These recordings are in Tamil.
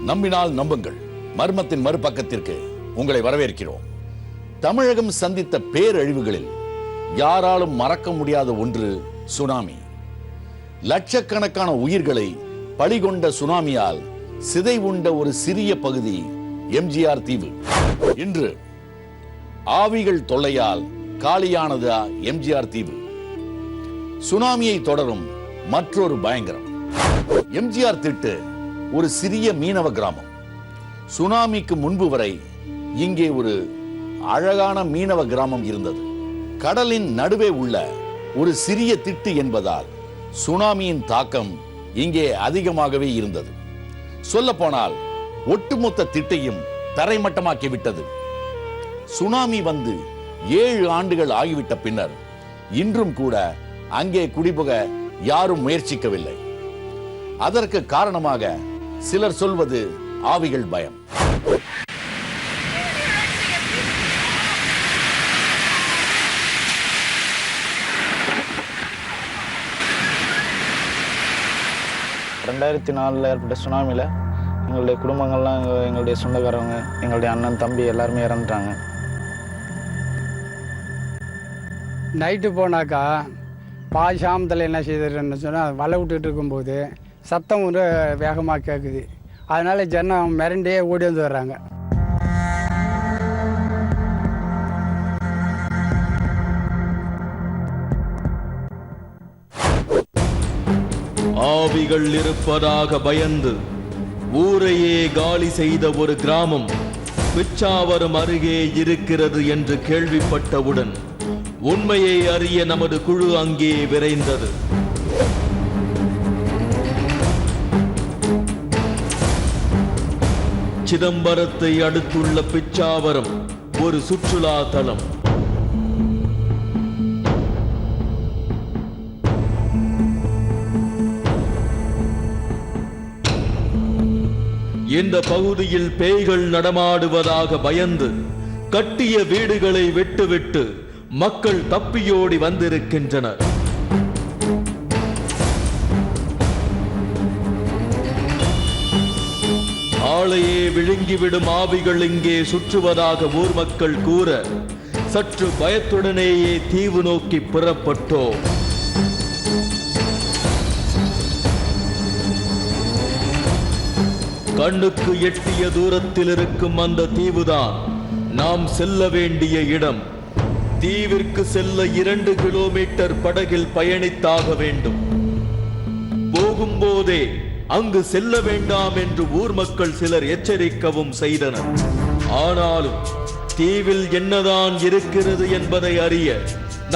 நம்பினால் நம்புங்கள் மர்மத்தின் மறுபக்கத்திற்கு உங்களை வரவேற்கிறோம். தமிழகம் சந்தித்த பேரழிவுகளில் யாராலும் மறக்க முடியாத ஒன்று சுனாமி. லட்சக்கணக்கான உயிர்களை பலிகொண்ட சுனாமியால் சிதைவுண்ட ஒரு சிறிய பகுதி எம்ஜிஆர் தீவு. இன்று ஆவிகள் தொல்லையால் காலியானது எம்ஜிஆர் தீவு. சுனாமியை தொடரும் மற்றொரு பயங்கரம். எம்ஜிஆர் திட்டு ஒரு சிறிய மீனவ கிராமம். சுனாமிக்கு முன்பு வரை இங்கே ஒரு அழகான மீனவ கிராமம் இருந்தது. கடலின் நடுவே உள்ள ஒரு சிறிய திட்டு என்பதால் சுனாமியின் தாக்கம் இங்கே அதிகமாகவே இருந்தது. சொல்ல போனால் ஒட்டுமொத்த திட்டையும் தரைமட்டமாக்கிவிட்டது. சுனாமி வந்து 7 ஆண்டுகள் ஆகிவிட்ட பின்னர் இன்றும் கூட அங்கே குடிபுக யாரும் முயற்சிக்கவில்லை. அதற்கு காரணமாக சிலர் சொல்வது ஆவிகள் பயம். ஏற்பட்ட சுனாமியில் எங்களுடைய குடும்பங்கள்லாம் எங்களுடைய சொந்தக்காரவங்க, எங்களுடைய அண்ணன் தம்பி எல்லாருமே இறந்துட்டாங்க. நைட்டு போனாக்கா பாதி சாமத்தில் என்ன செய்துன்னு சொன்னால் வலை விட்டுட்டு இருக்கும்போது சத்தம் வந்து வேகமாக கேட்குது. அதனால ஜனம் மிரண்டே ஓடி வந்து வர்றாங்க. ஆவிகள் இருப்பதாக பயந்து ஊரையே காலி செய்த ஒரு கிராமம் பிச்சாவரம் அருகே இருக்கிறது என்று கேள்விப்பட்டவுடன் உண்மையை அறிய நமது குழு அங்கே விரைந்தது. சிதம்பரத்தை அடுத்துள்ள பிச்சாவரம் ஒரு சுற்றுலா தலம். இந்த பகுதியில் பேய்கள் நடமாடுவதாக பயந்து கட்டிய வீடுகளை விட்டுவிட்டு மக்கள் தப்பியோடி வந்திருக்கின்றனர். ஆளையே விழுங்கிவிடும் ஆவிகள் இங்கே சுற்றுவதாக ஊர் மக்கள் கூற சற்று பயத்துடனேயே தீவு நோக்கி புறப்பட்டோம். கண்ணுக்கு எட்டிய தூரத்தில் இருக்கும் அந்த தீவுதான் நாம் செல்ல வேண்டிய இடம். தீவிற்கு செல்ல 2 கிலோமீட்டர் படகில் பயணித்தாக வேண்டும். போகும்போதே அங்கு செல்ல வேண்டாம் என்று ஊர் மக்கள் சிலர் எச்சரிக்கவும் செய்தனர். ஆனாலும் தீவில் என்னதான் இருக்கிறது என்பதை அறிய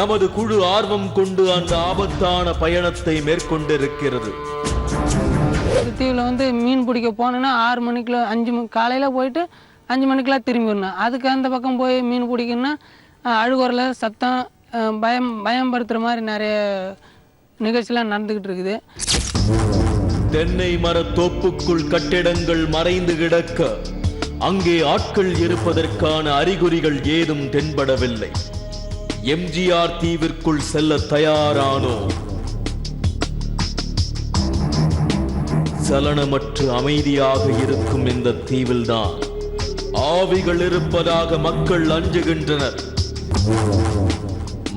நமது குழு ஆர்வம் கொண்டு அந்த ஆபத்தான பயணத்தை மேற்கொண்டிருக்கிறது. தீவில் வந்து மீன் பிடிக்க போனோன்னா 6 மணிக்குள்ள 5 காலையில் போயிட்டு 5 மணிக்கெல்லாம் திரும்பி வரணும். அதுக்கு அந்த பக்கம் போய் மீன் பிடிக்கணும்னா அழுகுறல சத்தம் பயம்படுத்துகிற மாதிரி நிறைய நிகழ்ச்சியெல்லாம் நடந்துக்கிட்டு இருக்குது. தென்னை மர தோப்புக்குள் கட்டிடங்கள் மறைந்து கிடக்க அங்கே ஆட்கள் இருப்பதற்கான அறிகுறிகள் ஏதும் தென்படவில்லை. எம்ஜிஆர் தீவிற்குள் செல்ல தயாரானோ. சலனமற்று அமைதியாக இருக்கும் இந்த தீவில்தான் ஆவிகள் இருப்பதாக மக்கள் அஞ்சுகின்றனர்.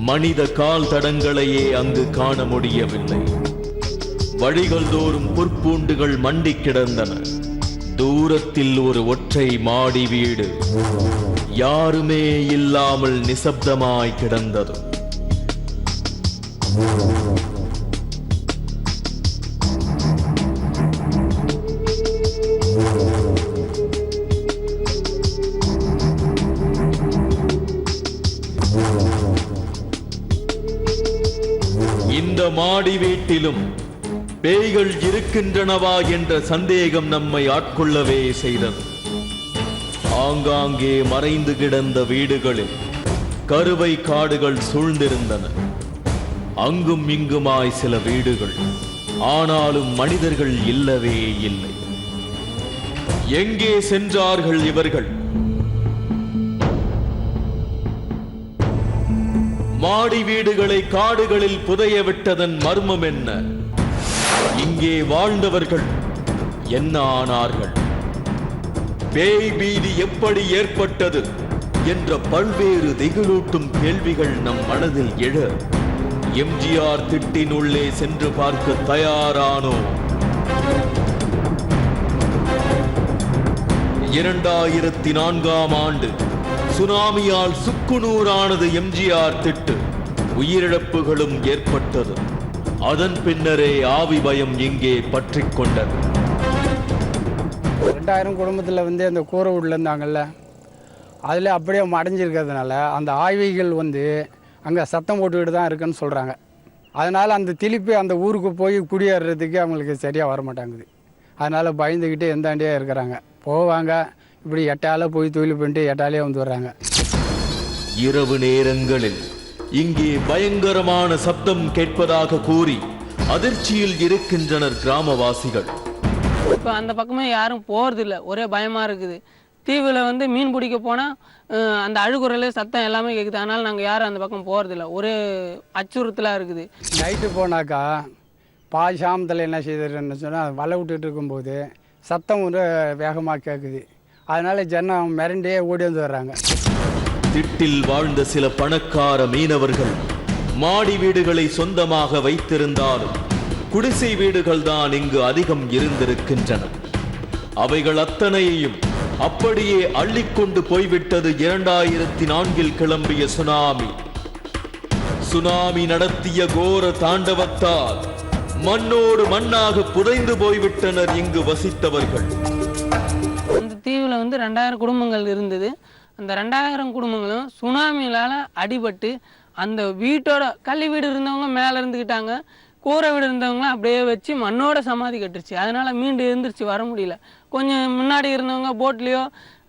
மனித கால் தடங்களையே அங்கு காண முடியவில்லை. வழிகள் தோறும் புற்பூண்டுகள் மண்டி கிடந்தன. தூரத்தில் ஒரு ஒற்றை மாடி வீடு யாருமே இல்லாமல் நிசப்தமாய் கிடந்தது. இந்த மாடி வீட்டிலும் பேய்கள் இருக்கின்றனவா என்ற சந்தேகம் நம்மை ஆட்கொள்ளவே செய்தது. ஆங்காங்கே மறைந்து கிடந்த வீடுகளில் கருவை காடுகள் சூழ்ந்திருந்தன. அங்கும் இங்குமாய் சில வீடுகள், ஆனாலும் மனிதர்கள் இல்லவே இல்லை. எங்கே சென்றார்கள் இவர்கள்? மாடி வீடுகளை காடுகளில் புதைய விட்டதன் மர்மம் என்ன? இங்கே வாழ்ந்தவர்கள் என்ன ஆனார்கள்? பேய் பீதி எப்படி ஏற்பட்டது என்ற பல்வேறு திகிலூட்டும் கேள்விகள் நம் மனதில் எழ எம்ஜிஆர் திட்டின் உள்ளே சென்று பார்க்க தயாரானோ? 2004ஆம் ஆண்டு சுனாமியால் சுக்குநூறானது எம்ஜிஆர் திட்டு. உயிரிழப்புகளும் ஏற்பட்டது. அதன் பின்னரே ஆவி பயம் இங்கே பற்றிக் கொண்டது. 2000 குடும்பத்தில் வந்து அந்த கூரை வீட்டில் இருந்தாங்கல்ல, அதில் அப்படியே மடைஞ்சிருக்கிறதுனால அந்த ஆய்விகள் வந்து அங்கே சத்தம் போட்டுக்கிட்டு தான் இருக்குன்னு சொல்கிறாங்க. அதனால் அந்த திருப்பி அந்த ஊருக்கு போய் குடியேறதுக்கு அவங்களுக்கு சரியாக வர மாட்டாங்குது. அதனால் பயந்துக்கிட்டு எந்தாண்டியே இருக்கிறாங்க. போவாங்க, இப்படி எட்டால போய் தொழில் பண்ணிட்டு எட்டாலே வந்து வர்றாங்க. இரவு நேரங்களில் இங்கே பயங்கரமான சப்தம் கேட்பதாக கூறி அதிர்ச்சியில் இருக்கின்றனர் கிராமவாசிகள். இப்போ அந்த பக்கமே யாரும் போகிறதில்ல, ஒரே பயமாக இருக்குது. தீவில் வந்து மீன் பிடிக்க போனால் அந்த அழுகுறல் சத்தம் எல்லாமே கேட்குது. அதனால் நாங்கள் யாரும் அந்த பக்கம் போகிறதில்ல, ஒரே அச்சுறுத்தலாக இருக்குது. நைட்டு போனாக்கா பாதி சாமத்தில் என்ன செய்துன்னு சொன்னால் வலை விட்டுட்டு இருக்கும்போது சத்தம் வந்து வேகமாக கேட்குது. அதனால் ஜனம் மிரண்டே ஓடி வந்து வர்றாங்க. திட்டில் வாழ்ந்த சில பணக்கார மீனவர்கள் மாடி வீடுகளை சொந்தமாக வைத்திருந்தாலும் குடிசை வீடுகள் தான் இங்கு அதிகம் இருந்திருக்கின்றன. அவைகள் அத்தனையையும் அப்படியே அள்ளிக்கொண்டு போய்விட்டது 2004இல் கிளம்பிய சுனாமி. சுனாமி நடத்திய கோர தாண்டவத்தால் மண்ணோடு மண்ணாக புதைந்து போய்விட்டனர் இங்கு வசித்தவர்கள். அந்த தீவில் வந்து 2000 குடும்பங்கள் இருந்தது. அந்த 2000 குடும்பங்களும் சுனாமியால் அடிபட்டு அந்த வீட்டோட கள்ளி வீடு இருந்தவங்க மேலே இருந்துக்கிட்டாங்க, கூரை வீடு இருந்தவங்களாம் அப்படியே வச்சு மண்ணோட சமாதி கட்டுருச்சு. அதனால் மீண்டு எழுந்திரிச்சு வர முடியல. கொஞ்சம் முன்னாடி இருந்தவங்க போட்லேயோ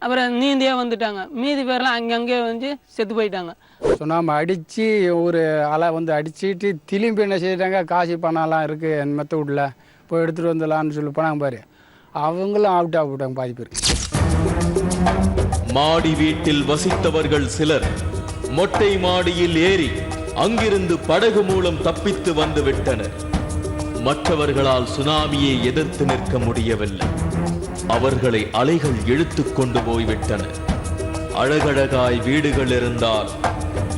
அப்புறம் நீந்தியே வந்துட்டாங்க. மீதி பேர்லாம் அங்கங்கே வந்து செத்து போயிட்டாங்க. சுனாமி அடித்து ஒரு அலை வந்து அடிச்சுட்டு திரும்பி என்ன செய்தாங்க, காசு பணம்லாம் இருக்குது என் மெத்த வீட்டில் போய் எடுத்துகிட்டு வந்துடலான்னு சொல்லி போனாங்க பாரு, அவங்களும் அவுட் ஆகிட்டாங்க பாதி பேர். மாடி வீட்டில் வசித்தவர்கள் சிலர் மொட்டை மாடியில் ஏறி அங்கிருந்து படகு மூலம் தப்பித்து வந்து விட்டனர். மற்றவர்களால் சுனாமியை எதிர்த்து நிற்க முடியவில்லை. அவர்களை அலைகள் இழுத்துக் கொண்டு போய்விட்டன. அழகழகாய் வீடுகள் இருந்தால்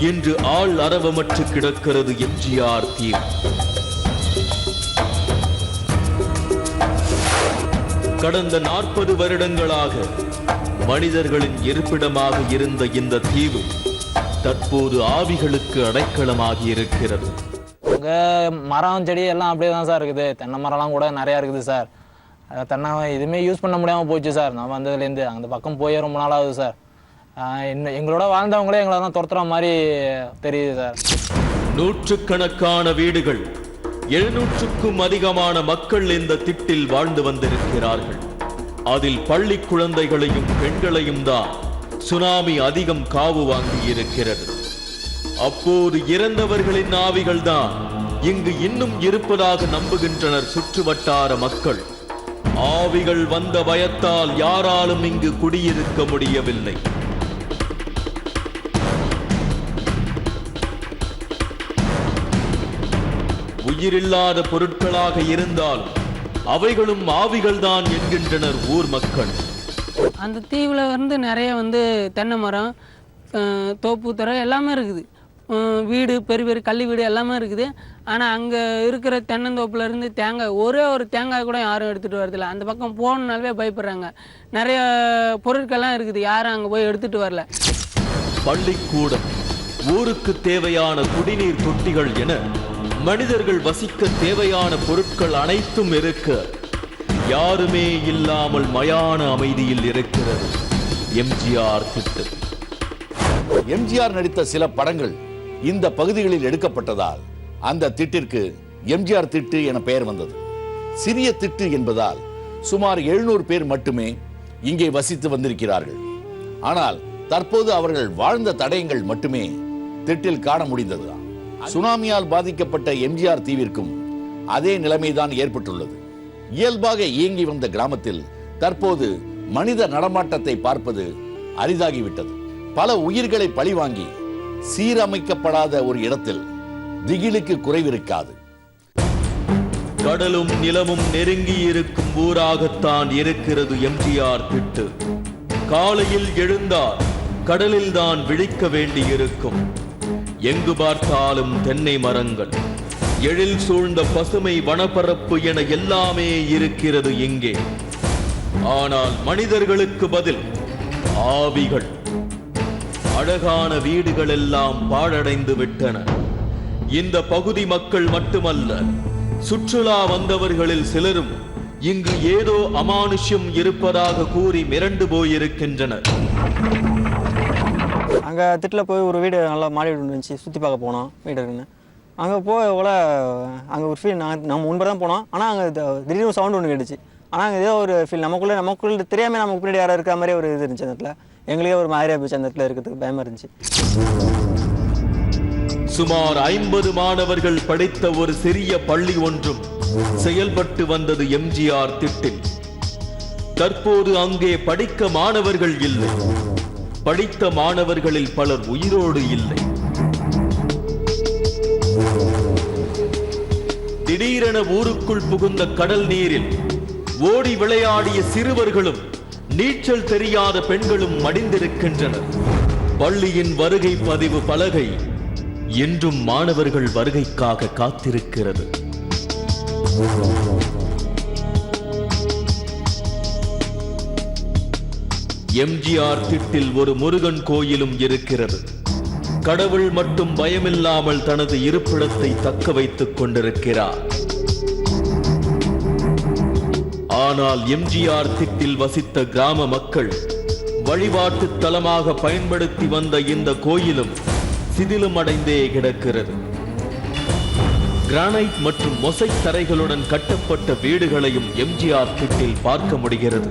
இன்று ஆள் அரவமற்று கிடக்கிறது எம்ஜிஆர் தீவு. கடந்த 40 வருடங்களாக மனிதர்களின் இருப்பிடமாக இருந்த இந்த தீவு தற்போது ஆவிகளுக்கு அடைக்கலமாகி இருக்கிறது. அங்கே மரம் செடி எல்லாம் அப்படியே தான் சார் இருக்குது. தென்னை மரம்லாம் கூட நிறையா இருக்குது சார். தென்னை எதுவுமே யூஸ் பண்ண முடியாமல் போச்சு சார். நான் வந்ததுலேருந்து அந்த பக்கம் போய் ரொம்ப நாள் ஆகுது சார். இன்னும் எங்களோட வாழ்ந்தவங்களே எங்களை தான் துரத்துற மாதிரி தெரியுது சார். நூற்றுக்கணக்கான வீடுகள், 700க்கும் அதிகமான மக்கள் இந்த திட்டில் வாழ்ந்து வந்திருக்கிறார்கள். அதில் பள்ளி குழந்தைகளையும் பெண்களையும் தான் சுனாமி அதிகம் காவு வாங்கி இருக்கிறது. அப்போது இறந்தவர்களின் ஆவிகள் தான் இங்கு இன்னும் இருப்பதாக நம்புகின்றனர் சுற்று வட்டார மக்கள். ஆவிகள் வந்த பயத்தால் யாராலும் இங்கு குடியிருக்க முடியவில்லை. உயிரில்லாத பொருட்களாக இருந்தாலும் அவைகளும் ஆவிகள் தான் என்கின்றனர் ஊர் மக்கள். அந்த தீவில் வந்து நிறைய வந்து தென்னை மரம், தோப்பு துறை எல்லாமே இருக்குது. வீடு, பெரிய பெரிய கள்ளி வீடு எல்லாமே இருக்குது. ஆனால் அங்கே இருக்கிற தென்னந்தோப்புல இருந்து தேங்காய், ஒரே ஒரு தேங்காய் கூட யாரும் எடுத்துகிட்டு வரதில்லை. அந்த பக்கம் போகணுன்னாலே பயப்படுறாங்க. நிறைய பொருட்கள்லாம் இருக்குது, யாரும் அங்கே போய் எடுத்துகிட்டு வரல. பள்ளிக்கூடம், ஊருக்கு தேவையான குடிநீர் தொட்டிகள் என மனிதர்கள் வசிக்க தேவையான பொருட்கள் அனைத்தும் இருக்க யாருமே இல்லாமல் மயான அமைதியில் இருக்கிறது எம்ஜிஆர் திட்டு. எம்ஜிஆர் நடித்த சில படங்கள் இந்த பகுதிகளில் எடுக்கப்பட்டதால் அந்த திட்டிற்கு எம்ஜிஆர் திட்டு என பெயர் வந்தது. சிறிய திட்டு என்பதால் சுமார் 700 பேர் மட்டுமே இங்கே வசித்து வந்திருக்கிறார்கள். ஆனால் தற்போது அவர்கள் வாழ்ந்த தடயங்கள் மட்டுமே திட்டில் காண முடிந்தது. சுனாமியால் பாதிக்கப்பட்ட எம்ஜிஆர் தீவிற்கும் அதே நிலைமைதான் ஏற்பட்டுள்ளது. இயல்பாக இயங்கி வந்த கிராமத்தில் தற்போது மனித நடமாட்டத்தை பார்ப்பது அரிதாகிவிட்டது. பல உயிர்களை பழிவாங்கி சீரமைக்கப்படாத ஒரு இடத்தில் திகிலுக்கு குறைவிருக்காது. கடலும் நிலமும் நெருங்கி இருக்கும் ஊராகத்தான் இருக்கிறது எம்ஜிஆர் திட்டு. காலையில் எழுந்தால் கடலில் தான் விழிக்க வேண்டியிருக்கும். எங்கு பார்த்தாலும் தென்னை மரங்கள், எழில் சூழ்ந்த பசுமை வனப்பரப்பு என எல்லாமே இருக்கிறது இங்கே. ஆனால் மனிதர்களுக்கு பதில் ஆவிகள். அழகான வீடுகள் எல்லாம் பாழடைந்து விட்டன. இந்த பகுதி மக்கள் மட்டுமல்ல, சுற்றுலா வந்தவர்களில் சிலரும் இங்கு ஏதோ அமானுஷ்யம் இருப்பதாக கூறி மிரண்டு போயிருக்கின்றனர். அங்கே திட்டில் போய் ஒரு வீடு நல்லா மாடி வீடு இருந்துச்சு, சுற்றி பார்க்க போனோம் வீடு இருக்குன்னு. அங்கே போய் எவ்வளோ அங்கே ஒரு ஃபீல், நம்ம முன்பு தான் போனோம். ஆனால் அங்கே திடீர்னு சவுண்டு ஒன்று கேட்டுச்சு. ஆனால் அங்கே ஏதோ ஒரு ஃபீல் நமக்குள்ளே தெரியாமல் நமக்கு பின்னாடி யாராவது இருக்கிற மாதிரி ஒரு இது இருந்துச்சு. அந்த இடத்துல எங்களுக்கே ஒரு மாதிரியாக போச்சு. அந்த இடத்துல இருக்கிறதுக்கு பயமாக இருந்துச்சு. சுமார் 50 மாணவர்கள் படித்த ஒரு சிறிய பள்ளி ஒன்றும் செயல்பட்டு வந்தது எம்ஜிஆர் திட்டில். தற்போது அங்கே படிக்க மாணவர்கள் இல்லை. படித்த மாணவர்களில் பலர் உயிரோடு இல்லை. திடீரென ஊருக்குள் புகுந்த கடல் நீரில் ஓடி விளையாடிய சிறுவர்களும் நீச்சல் தெரியாத பெண்களும் மடிந்திருக்கின்றனர். பள்ளியின் வருகை பதிவு பலகை என்றும் மாணவர்கள் வருகைக்காக காத்திருக்கிறது. எம்ஜிஆர் திட்டில் ஒரு முருகன் கோயிலும் இருக்கிறது. கடவுள் மட்டும் பயமில்லாமல் தனது இருப்பிடத்தை தக்க வைத்துக் கொண்டிருக்கிறார். ஆனால் எம்ஜிஆர் திட்டில் வசித்த கிராம மக்கள் வழிபாட்டு தலமாக பயன்படுத்தி வந்த இந்த கோயிலும் சிதிலமடைந்தே கிடக்கிறது. கிரானைட் மற்றும் மொசைக் தரைகளுடன் கட்டப்பட்ட வீடுகளையும் எம்ஜிஆர் திட்டில் பார்க்க முடிகிறது.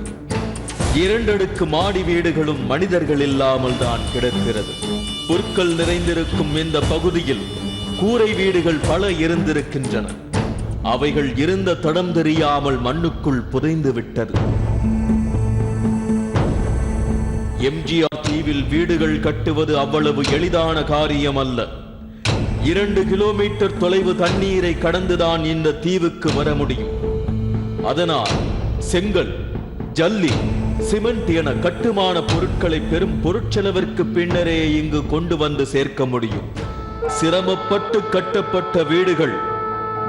2 அடுக்கு மாடி வீடுகளும் மனிதர்கள் இல்லாமல் தான் கிடக்கிறது. புற்கள் நிறைந்திருக்கும் இந்த பகுதியில் கூரை வீடுகள் பல இருந்திருக்கின்றன. அவைகள் இருந்த தடம் தெரியாமல் மண்ணுக்குள் புதைந்து விட்டது. எம்ஜிஆர் தீவில் வீடுகள் கட்டுவது அவ்வளவு எளிதான காரியம் அல்ல. 2 கிலோமீட்டர் தொலைவு தண்ணீரை கடந்துதான் இந்த தீவுக்கு வர முடியும். அதனால் செங்கல், ஜல்லி, சிமெண்ட் என கட்டுமான பொருட்களை பெரும் பொருட்செலவிற்கு பின்னரே இங்கு கொண்டு வந்து சேர்க்க முடியும். சிரமப்பட்டு கட்டப்பட்ட வீடுகள்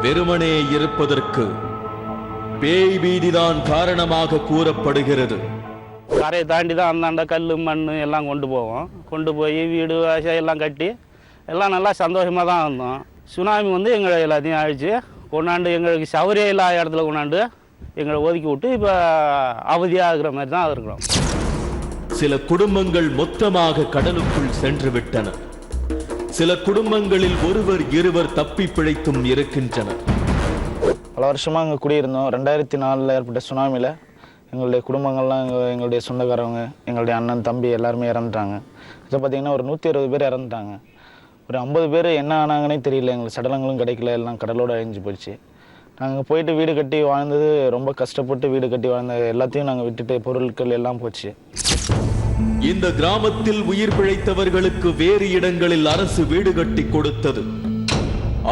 வெறுமனே இருப்பதற்கு பேய் பீதிதான் காரணமாக கூறப்படுகிறது. கரையை தாண்டி தான் அந்தாண்ட கல் மண் எல்லாம் கொண்டு போவோம். கொண்டு போய் வீடு வாசல் எல்லாம் கட்டி எல்லாம் நல்லா சந்தோஷமாக தான் இருந்தோம். சுனாமி வந்து எங்களை எல்லாத்தையும் அழிச்சு கொண்டாண்டு எங்களுக்கு சௌகரியம் இல்லாத இடத்துல கொண்டாண்டு எங்களை ஒதுக்கி விட்டு இப்போ அவதியாகிற மாதிரி தான் இருக்கிறோம். சில குடும்பங்கள் மொத்தமாக கடலுக்குள் சென்று விட்டன. சில குடும்பங்களில் ஒருவர் இருவர் தப்பி பிழைத்தும் இருக்கின்றனர். பல வருஷமாக அங்கே குடியிருந்தோம். 2004 ஏற்பட்ட சுனாமியில் எங்களுடைய குடும்பங்கள்லாம் எங்களுடைய சொந்தக்காரவங்க, எங்களுடைய அண்ணன் தம்பி எல்லாருமே இறந்துட்டாங்க. இதை பார்த்திங்கன்னா ஒரு 120 பேர் இறந்துட்டாங்க. ஒரு 50 பேர் என்ன ஆனாங்கன்னே தெரியல. எங்களுக்கு சடலங்களும் கிடைக்கல, எல்லாம் கடலோடு அழிஞ்சு போயிடுச்சு. நாங்கள் போயிட்டு வீடு கட்டி வாழ்ந்தது, ரொம்ப கஷ்டப்பட்டு வீடு கட்டி வாழ்ந்த எல்லாத்தையும் நாங்கள் விட்டுட்டு பொருட்கள் எல்லாம் போச்சு. இந்த கிராமத்தில் உயிர் பிழைத்தவர்களுக்கு வேறு இடங்களில் அரசு வீடு கட்டி கொடுத்தது.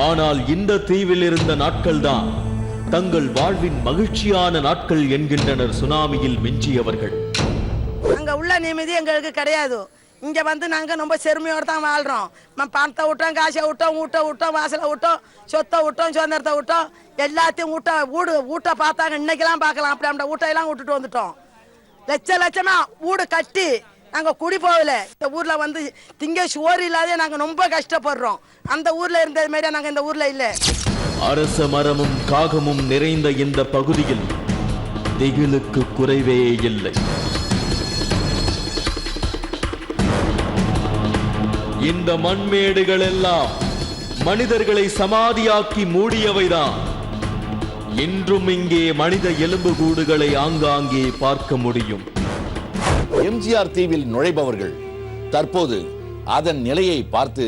ஆனால் இந்த தீவில் இருந்த நாட்கள் தான் தங்கள் வாழ்வின் மகிழ்ச்சியான நாட்கள் என்கின்றனர் சுனாமியில் மிஞ்சியவர்கள். அங்க உள்ள நிம்மதி எங்களுக்கு கிடையாது. இங்க வந்து நாங்க ரொம்ப செருமையோடு தான் வாழ்றோம். பணத்தை விட்டோம், காசை விட்டோம், வீட்டை விட்டோம், வாசலை விட்டோம், சொத்தை விட்டோம், சுதந்திரத்தை விட்டோம், எல்லாத்தையும் வீட்டை பார்த்தாங்க. இன்னைக்கெல்லாம் பார்க்கலாம். அப்படி அந்த வீட்டையெல்லாம் விட்டுட்டு வந்துட்டோம். லட்சமா வீடு கட்டி நாங்க குடி போகல. இந்த ஊர்ல வந்து திங்க சோறு இல்லாத நாங்க ரொம்ப கஷ்டப்படுறோம். அந்த ஊர்ல இருந்த மாதிரி நாங்க இந்த ஊர்ல இல்ல. அரச மரமும் காகமும் நிறைந்த இந்த பகுதியில் திகிலுக்கு குறைவே இல்லை. இந்த மண்மேடுகள் எல்லாம் மனிதர்களை சமாதியாக்கி மூடியவைதான். இன்றும் இங்கே மனித எலும்புகூடுகளை ஆங்காங்கே பார்க்க முடியும். எம்ஜிஆர் தீவில் நுழைபவர்கள் தற்போது அதன் நிலையை பார்த்து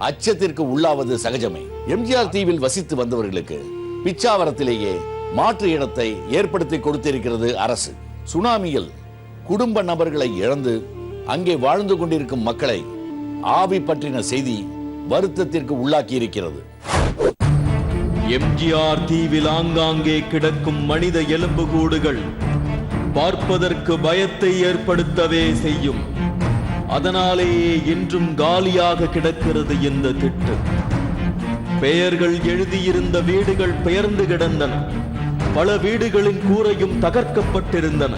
அச்சத்திற்கு உள்ளாவது சகஜமே. எம்ஜிஆர் தீவில் வசித்து வந்தவர்களுக்கு பிச்சாவரத்திலேயே மாற்று இடத்தை ஏற்படுத்தி கொடுத்திருக்கிறது அரசு. சுனாமியில் குடும்ப நபர்களை இழந்து அங்கே வாழ்ந்து கொண்டிருக்கும் மக்களை ஆவி பற்றின செய்தி வருத்தத்திற்கு உள்ளாக்கி இருக்கிறது. எம்ஜிஆர் தீவில் ஆங்காங்கே கிடக்கும் மனித எலும்புக்கூடுகள் பார்ப்பதற்கு பயத்தை ஏற்படுத்தவே செய்யும். அதனாலேயே இன்றும் காலியாக கிடக்கிறது இந்த திட்டு. பெயர்கள் எழுதியிருந்த வீடுகள் பெயர்ந்து கிடந்தன. பல வீடுகளின் கூரையும் தகர்க்கப்பட்டிருந்தன.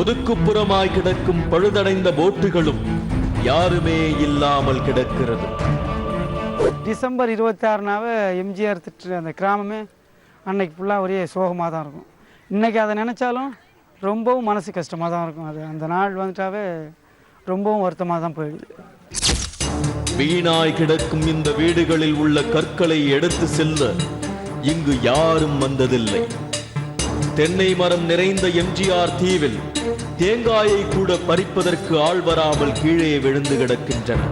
ஒதுக்குப்புறமாய் கிடக்கும் பழுதடைந்த போட்டுகளும் யாருமே இல்லாமல் கிடக்கிறது. டிசம்பர் 26 எம்ஜிஆர் திட்டு அந்த கிராமமே அன்னைக்கு ஃபுல்லாக ஒரே சோகமாக தான் இருக்கும். இன்றைக்கி அதை நினச்சாலும் ரொம்பவும் மனசு கஷ்டமாக தான் இருக்கும். அது அந்த நாள் வந்துட்டாவே ரொம்பவும் வருத்தமாக தான் போயிடுது. வீணாய் கிடக்கும் இந்த வீடுகளில் உள்ள கற்களை எடுத்து செல்ல இங்கு யாரும் வந்ததில்லை. தென்னை மரம் நிறைந்த எம்ஜிஆர் தீவில் தேங்காயை கூட பறிப்பதற்கு ஆள் வராமல் கீழே விழுந்து கிடக்கின்றன.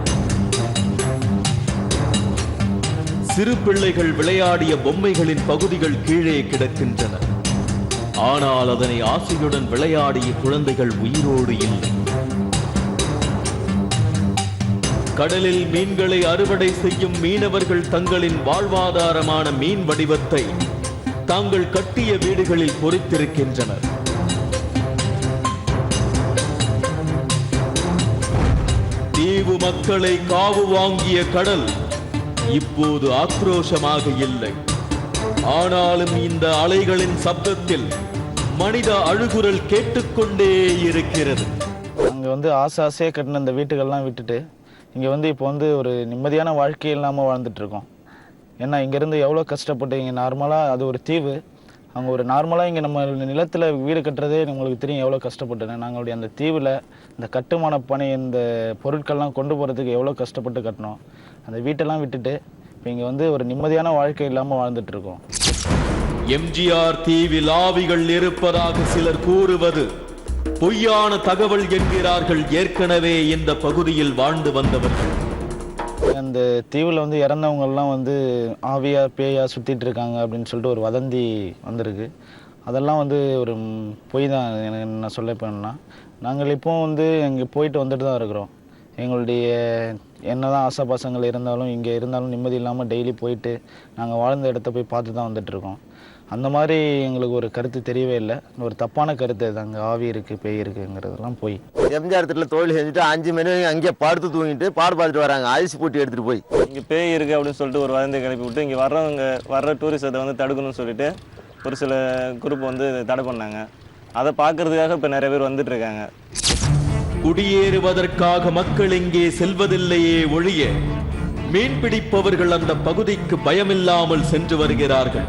சிறு பிள்ளைகள் விளையாடிய பொம்மைகளின் பகுதிகள் கீழே கிடக்கின்றன. ஆனால் அதனை ஆசையுடன் விளையாடிய குழந்தைகள் உயிரோடு இல்லை. கடலில் மீன்களை அறுவடை செய்யும் மீனவர்கள் தங்களின் வாழ்வாதாரமான மீன் வடிவத்தை தாங்கள் கட்டிய வீடுகளில் பொறித்திருக்கின்றனர். தீவு மக்களை காவு வாங்கிய கடல் இப்போது ஆக்ரோஷமாக இல்லை. ஆனாலும் இந்த அலைகளின் சப்தத்தில் மனித அழுகுரல் கேட்டுக்கொண்டே இருக்கிறது. அங்கே ஆசையாக கட்டின இந்த வீட்டுகள்லாம் விட்டுட்டு இங்கே இப்போ ஒரு நிம்மதியான வாழ்க்கை இல்லாமல் வாழ்ந்துட்டுருக்கோம். ஏன்னா இங்கேருந்து எவ்வளோ கஷ்டப்பட்டு இங்கே நார்மலாக அது ஒரு தீவு, அங்கே ஒரு நார்மலாக இங்கே நம்ம நிலத்தில் வீடு கட்டுறதே நம்மளுக்கு தெரியும் எவ்வளோ கஷ்டப்பட்டுன்னு. நாங்களுடைய அந்த தீவில் இந்த கட்டுமான பணி இந்த பொருட்கள்லாம் கொண்டு போகிறதுக்கு எவ்வளோ கஷ்டப்பட்டு கட்டினோம். அந்த வீட்டெல்லாம் விட்டுட்டு இப்போ இங்கே ஒரு நிம்மதியான வாழ்க்கை இல்லாமல் வாழ்ந்துட்டுருக்கோம். எம்ஜிஆர் தீவில் ஆவிகள் இருப்பதாக சிலர் கூறுவது பொய்யான தகவல் என்கிறார்கள் ஏற்கனவே இந்த பகுதியில் வாழ்ந்து வந்தவர்கள். அந்த தீவில் இறந்தவங்கெல்லாம் ஆவியா பேயா சுற்றிட்டு இருக்காங்க அப்படின்னு சொல்லிட்டு ஒரு வதந்தி வந்திருக்கு. அதெல்லாம் ஒரு பொய் தான். நான் சொல்ல போனேன்னா நாங்கள் இப்போ இங்கே போயிட்டு வந்துட்டு தான் இருக்கிறோம். எங்களுடைய என்னதான் ஆசாபாசங்கள் இருந்தாலும் இங்கே இருந்தாலும் நிம்மதி இல்லாமல் டெய்லி போயிட்டு நாங்கள் வாழ்ந்த இடத்த போய் பார்த்து தான் வந்துட்டுருக்கோம். அந்த மாதிரி எங்களுக்கு ஒரு கருத்து தெரியவே இல்லை. ஒரு தப்பான கருத்து அது. அங்கே ஆவி இருக்குது பேய் இருக்குங்கிறதெல்லாம் போய் எம்ஜிஆர் திட்டில் தொழில் செஞ்சுட்டு 5 மணி அங்கேயே படுத்து தூங்கிட்டு பாடு பார்த்துட்டு வராங்க. ஐஸ் போட்டு எடுத்துகிட்டு போய் இங்கே பேய் இருக்குது அப்படின்னு சொல்லிட்டு ஒரு வதந்தி கிளப்பி விட்டு இங்கே வர்ற டூரிஸ்ட்டை தடுக்கணும்னு சொல்லிட்டு ஒரு சில குரூப் தடை பண்ணாங்க. அதை பார்க்கறதுக்காக இப்போ நிறைய பேர் வந்துட்டு இருக்காங்க. குடியேறுவதற்காக மக்கள் இங்கே செல்வதில்லையே ஒழிய மீன் பிடிப்பவர்கள் அந்த பகுதிக்கு பயமில்லாமல் சென்று வருகிறார்கள்.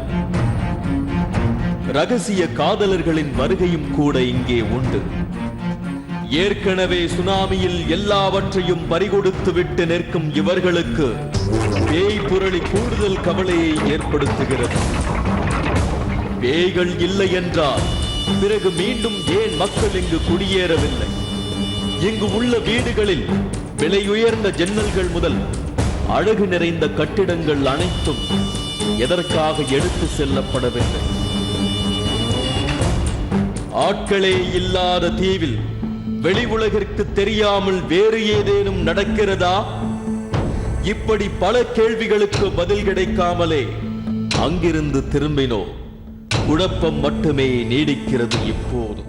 ரகசிய காதலர்களின் வருகையும் கூட இங்கே உண்டு. ஏற்கனவே சுனாமியில் எல்லாவற்றையும் பறிகொடுத்து விட்டு நிற்கும் இவர்களுக்கு பேய் புரளி கூடுதல் கவலையை ஏற்படுத்துகிறது. பேய்கள் இல்லை என்றால் பிறகு மீண்டும் ஏன் மக்கள் இங்கு குடியேறவில்லை? இங்கு உள்ள வீடுகளில் விலையுயர்ந்த ஜன்னல்கள் முதல் அழகு நிறைந்த கட்டிடங்கள் அனைத்தும் எதற்காக எடுத்து செல்லப்படவில்லை? ஆட்களே இல்லாத தீவில் வெளி உலகிற்கு தெரியாமல் வேறு ஏதேனும் நடக்கிறதா? இப்படி பல கேள்விகளுக்கு பதில் கிடைக்காமலே அங்கிருந்து திரும்பினோம். குழப்பம் மட்டுமே நீடிக்கிறது இப்போது.